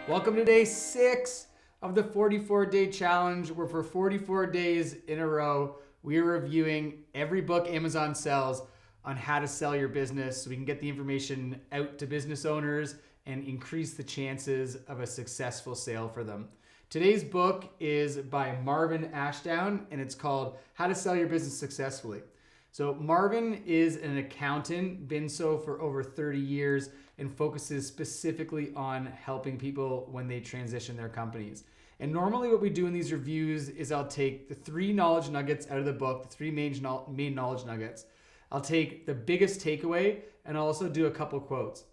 Welcome to day 6 of the 44-day challenge, where for 44 days in a row, we are reviewing every book Amazon sells on how to sell your business so we can get the information out to business owners and increase the chances of a successful sale for them. Today's book is by Merfyn Ashdown, and it's called How to Sell Your Business Successfully. So Merfyn is an accountant, been so for over 30 years, and focuses specifically on helping people when they transition their companies. And normally what we do in these reviews is I'll take the 3 knowledge nuggets out of the book, the 3 main knowledge nuggets. I'll take the biggest takeaway, and I'll also do a couple quotes.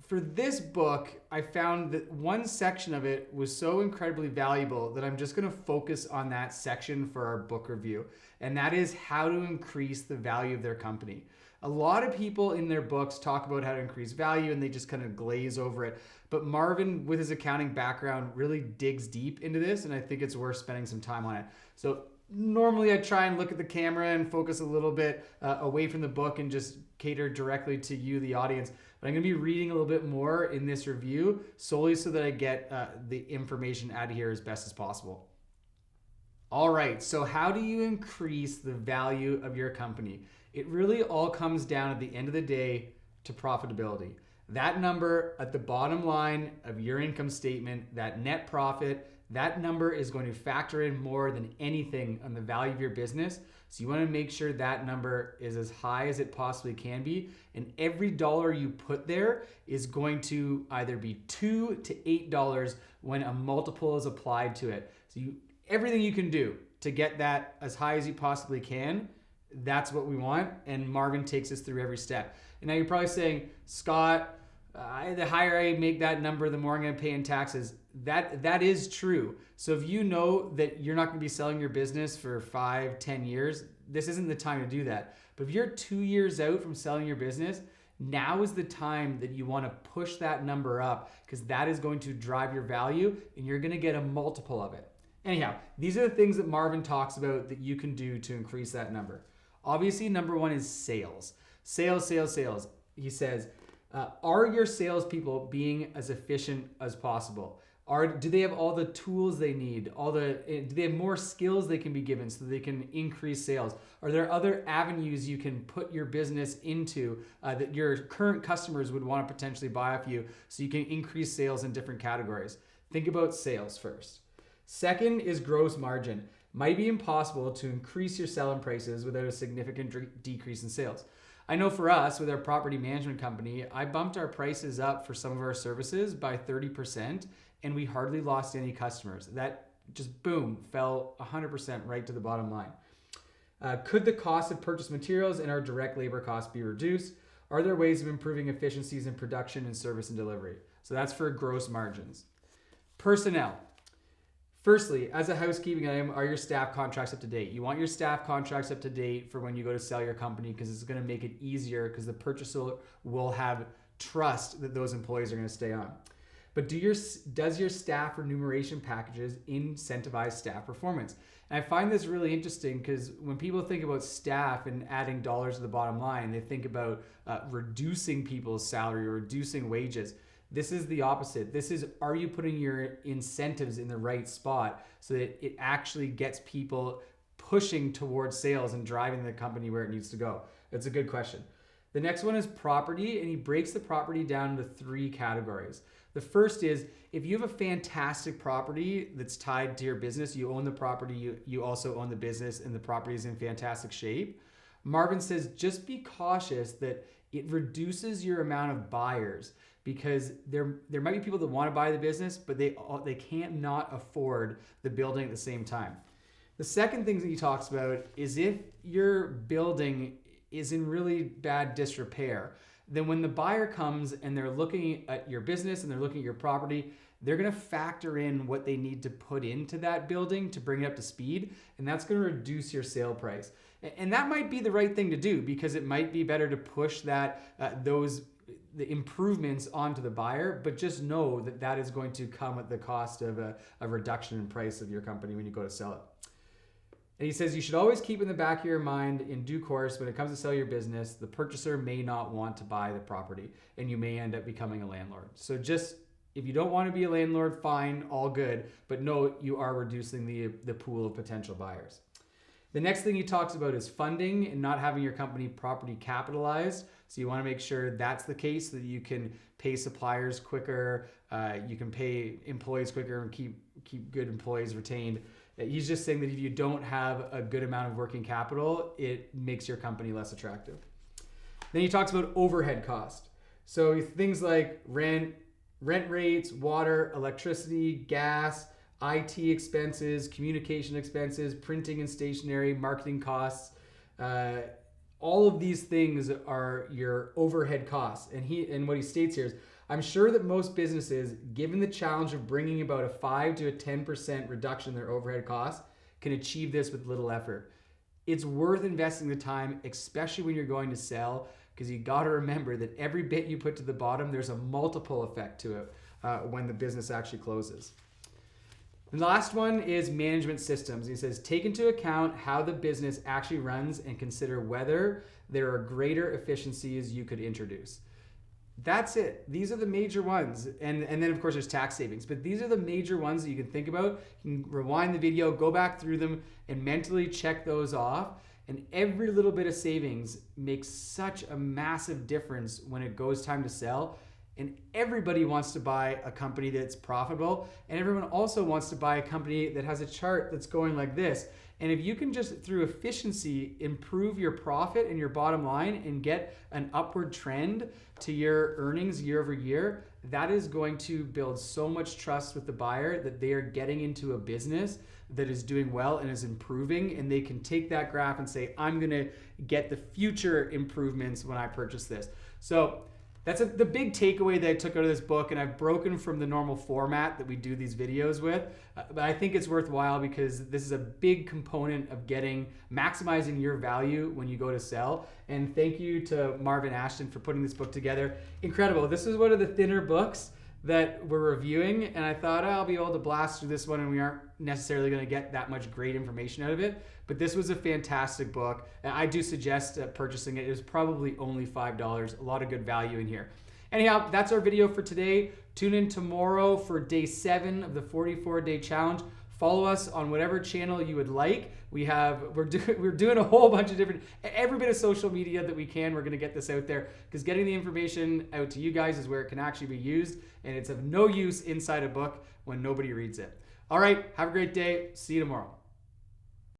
For this book, I found that one section of it was so incredibly valuable that I'm just going to focus on that section for our book review. And that is how to increase the value of their company. A lot of people in their books talk about how to increase value and they just kind of glaze over it. But Merfyn, with his accounting background, really digs deep into this, and I think it's worth spending some time on it. So normally I try and look at the camera and focus a little bit away from the book and just cater directly to you, the audience. But I'm going to be reading a little bit more in this review solely so that I get the information out of here as best as possible. All right, so how do you increase the value of your company? It really all comes down at the end of the day to profitability. That number at the bottom line of your income statement, that net profit, that number is going to factor in more than anything on the value of your business. So you want to make sure that number is as high as it possibly can be. And every dollar you put there is going to either be $2 to $8 when a multiple is applied to it. So everything you can do to get that as high as you possibly can, that's what we want. And Merfyn takes us through every step. And now you're probably saying, Scott, the higher I make that number, the more I'm going to pay in taxes. That is true. So if you know that you're not going to be selling your business for 5-10 years, this isn't the time to do that. But if you're 2 years out from selling your business, now is the time that you want to push that number up, because that is going to drive your value and you're going to get a multiple of it. Anyhow, these are the things that Merfyn talks about that you can do to increase that number. Obviously, number 1 is sales. Sales. He says, are your salespeople being as efficient as possible? Do they have all the tools they need? Do they have more skills they can be given so they can increase sales? Are there other avenues you can put your business into that your current customers would want to potentially buy off you so you can increase sales in different categories? Think about sales first. Second is gross margin. Might be impossible to increase your selling prices without a significant decrease in sales. I know for us, with our property management company, I bumped our prices up for some of our services by 30%, and we hardly lost any customers. That just, boom, fell 100% right to the bottom line. Could the cost of purchased materials and our direct labor costs be reduced? Are there ways of improving efficiencies in production and service and delivery? So that's for gross margins. Personnel. Firstly, as a housekeeping item, are your staff contracts up to date? You want your staff contracts up to date for when you go to sell your company, because it's going to make it easier, because the purchaser will have trust that those employees are going to stay on. But does your staff remuneration packages incentivize staff performance? And I find this really interesting, because when people think about staff and adding dollars to the bottom line, they think about reducing people's salary or reducing wages. This is the opposite. This is, are you putting your incentives in the right spot so that it actually gets people pushing towards sales and driving the company where it needs to go? That's a good question. The next one is property, and he breaks the property down into 3 categories. The first is, if you have a fantastic property that's tied to your business, you own the property, you also own the business, and the property is in fantastic shape, Merfyn says just be cautious that it reduces your amount of buyers, because there might be people that want to buy the business, but they can't not afford the building at the same time. The second thing that he talks about is, if your building is in really bad disrepair, then when the buyer comes and they're looking at your business and they're looking at your property, they're going to factor in what they need to put into that building to bring it up to speed, and that's going to reduce your sale price. And that might be the right thing to do, because it might be better to push the improvements onto the buyer, but just know that that is going to come at the cost of a reduction in price of your company when you go to sell it. And he says you should always keep in the back of your mind, in due course, when it comes to sell your business, the purchaser may not want to buy the property and you may end up becoming a landlord. So just If you don't want to be a landlord, fine, all good. But no, you are reducing the pool of potential buyers. The next thing he talks about is funding and not having your company property capitalized. So you want to make sure that's the case, so that you can pay suppliers quicker, you can pay employees quicker and keep good employees retained. He's just saying that if you don't have a good amount of working capital, it makes your company less attractive. Then he talks about overhead cost. So things like rent rates, water, electricity, gas, IT expenses, communication expenses, printing and stationery, marketing costs. All of these things are your overhead costs. And what he states here is, I'm sure that most businesses, given the challenge of bringing about a 5 to a 10% reduction in their overhead costs, can achieve this with little effort. It's worth investing the time, especially when you're going to sell, because you got to remember that every bit you put to the bottom, there's a multiple effect to it when the business actually closes. And the last one is management systems. He says, take into account how the business actually runs and consider whether there are greater efficiencies you could introduce. That's it. These are the major ones. And then, of course, there's tax savings. But these are the major ones that you can think about. You can rewind the video, go back through them, and mentally check those off. And every little bit of savings makes such a massive difference when it goes time to sell. And everybody wants to buy a company that's profitable. And everyone also wants to buy a company that has a chart that's going like this. And if you can just, through efficiency, improve your profit and your bottom line and get an upward trend to your earnings year over year, that is going to build so much trust with the buyer that they are getting into a business that is doing well and is improving. And they can take that graph and say, I'm going to get the future improvements when I purchase this. So that's the big takeaway that I took out of this book, and I've broken from the normal format that we do these videos with, but I think it's worthwhile because this is a big component of maximizing your value when you go to sell. And thank you to Merfyn Ashdown for putting this book together. Incredible. This is one of the thinner books that we're reviewing, and I thought I'll be able to blast through this one and we aren't necessarily going to get that much great information out of it, but this was a fantastic book, and I do suggest purchasing it. It was probably only $5. A lot of good value in here. Anyhow, that's our video for today. Tune in tomorrow for day 7 of the 44-day challenge. Follow us on whatever channel you would like. We're doing a whole bunch of every bit of social media that we can. We're going to get this out there because getting the information out to you guys is where it can actually be used, and it's of no use inside a book when nobody reads it. All right, have a great day. See you tomorrow.